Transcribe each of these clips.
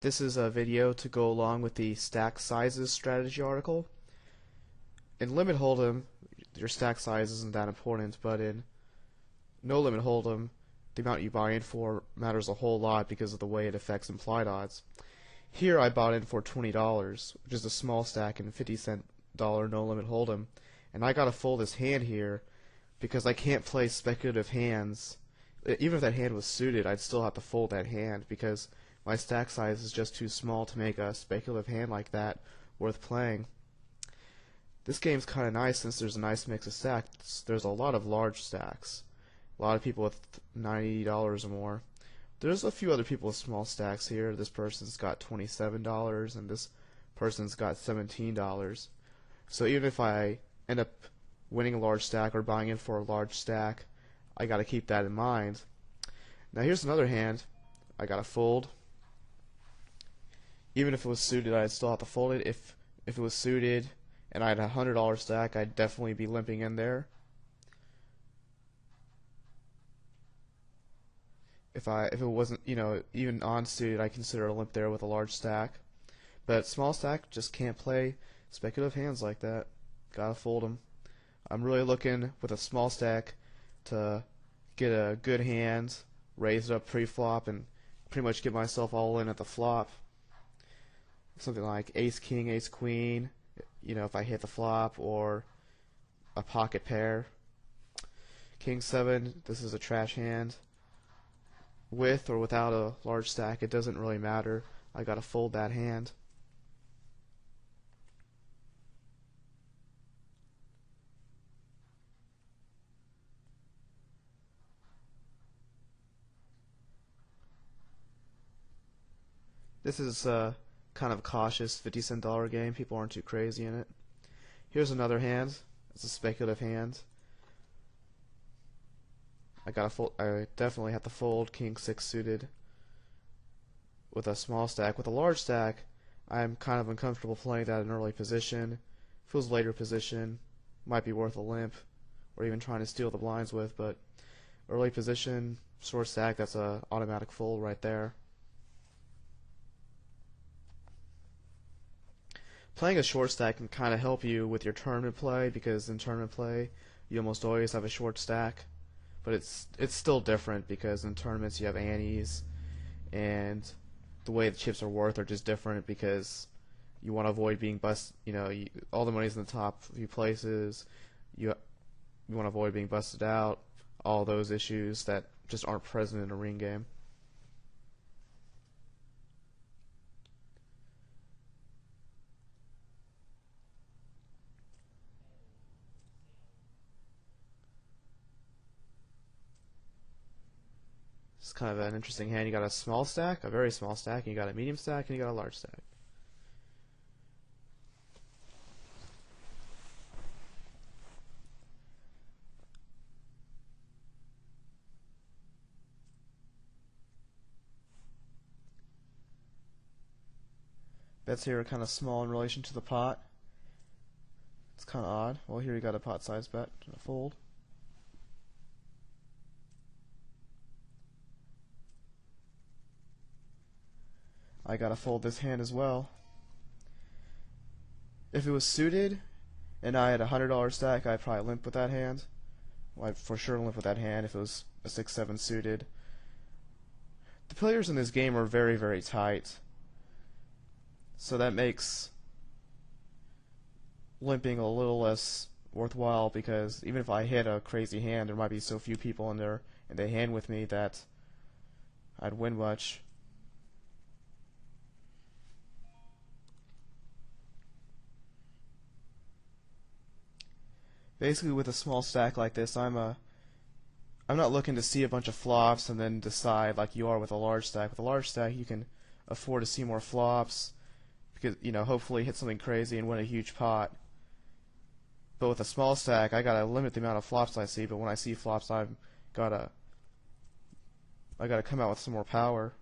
This is a video to go along with the stack sizes strategy article. In limit hold'em, your stack size isn't that important, but in no limit hold'em, the amount you buy in for matters a whole lot because of the way it affects implied odds. Here I bought in for $20, which is a small stack in $50 no limit hold'em, and I gotta fold this hand here because I can't play speculative hands. Even if that hand was suited, I'd still have to fold that hand because my stack size is just too small to make a speculative hand like that worth playing. This game's kind of nice since there's a nice mix of stacks. There's a lot of large stacks. A lot of people with $90 or more. There's a few other people with small stacks here. This person's got $27 and this person's got $17. So even if I end up winning a large stack or buying in for a large stack, I gotta keep that in mind. Now here's another hand. I gotta fold. Even if it was suited, I'd still have to fold it. If it was suited and I had a $100 stack, I'd definitely be limping in there. If it wasn't, even unsuited, I consider a limp there with a large stack. But small stack just can't play speculative hands like that. Gotta fold them. I'm really looking with a small stack to get a good hand, raise it up pre-flop, and pretty much get myself all in at the flop. Something like ace king, ace queen, if I hit the flop, or a pocket pair. King 7, this is a trash hand. With or without a large stack, it doesn't really matter. I gotta fold that hand. This is kind of a cautious $50 game. People aren't too crazy in it. Here's another hand. It's a speculative hand. I definitely have to fold King 6 suited with a small stack. With a large stack, I'm kind of uncomfortable playing that in early position. If it was later position, might be worth a limp, or even trying to steal the blinds with. But early position, short stack, that's a automatic fold right there. Playing a short stack can kind of help you with your tournament play because in tournament play you almost always have a short stack, but it's still different because in tournaments you have antes and the way the chips are worth are just different because you want to avoid being bust. All the money's in the top few places. You want to avoid being busted out. All those issues that just aren't present in a ring game. It's kind of an interesting hand. You got a small stack, a very small stack, and you got a medium stack, and you got a large stack. Bets here are kind of small in relation to the pot. It's kind of odd. Well, here you got a pot size bet and a fold. I gotta fold this hand as well. If it was suited and I had a $100 stack, I'd probably limp with that hand. Well, I'd for sure limp with that hand if it was a 6-7 suited. The players in this game are very, very tight, so that makes limping a little less worthwhile because even if I hit a crazy hand, there might be so few people in there and they hand with me that I'd win much. Basically, with a small stack like this, I'm not looking to see a bunch of flops and then decide like you are with a large stack. With a large stack, you can afford to see more flops because hopefully hit something crazy and win a huge pot. But with a small stack, I gotta limit the amount of flops I see. But when I see flops, I gotta come out with some more power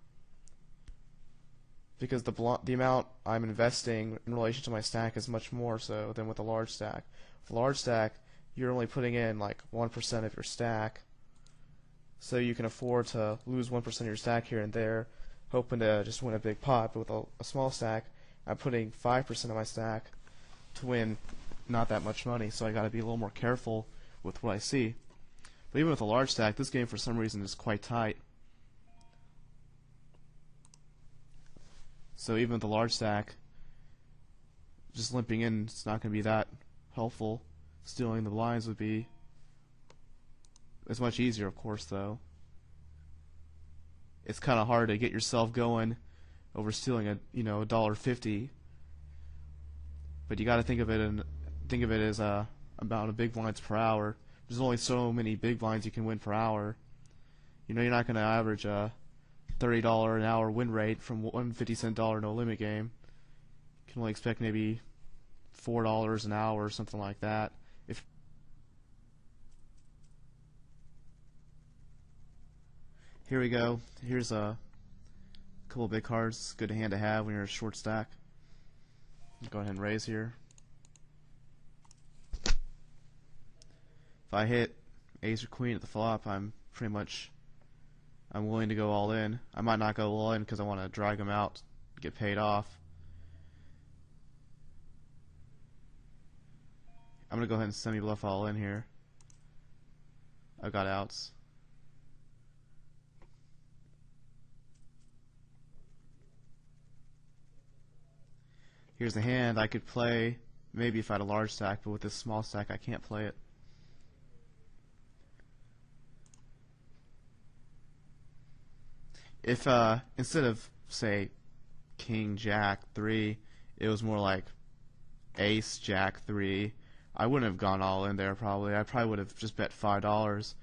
because the amount I'm investing in relation to my stack is much more so than with a large stack. With a large stack, you're only putting in like 1% of your stack, so you can afford to lose 1% of your stack here and there, hoping to just win a big pot. But with a small stack, I'm putting 5% of my stack to win not that much money, so I got to be a little more careful with what I see. But even with a large stack, this game for some reason is quite tight. So even with a large stack, just limping in, it's not going to be that helpful. Stealing the blinds would be. It's much easier, of course, though. It's kind of hard to get yourself going over stealing $1.50. But you got to think of it as amount of big blinds per hour. There's only so many big blinds you can win per hour. You're not going to average a $30 an hour win rate from one 50-cent no limit game. You can only expect maybe $4 an hour or something like that. Here we go. Here's a couple of big cards. Good hand to have when you're a short stack. Go ahead and raise here. If I hit ace or queen at the flop, I'm willing to go all in. I might not go all in because I want to drag them out, get paid off. I'm going to go ahead and semi-bluff all in here. I've got outs. Here's the hand I could play, maybe if I had a large stack, but with this small stack I can't play it. If instead of, say, king, jack, 3, it was more like ace, jack, 3, I wouldn't have gone all in there probably. I probably would have just bet $5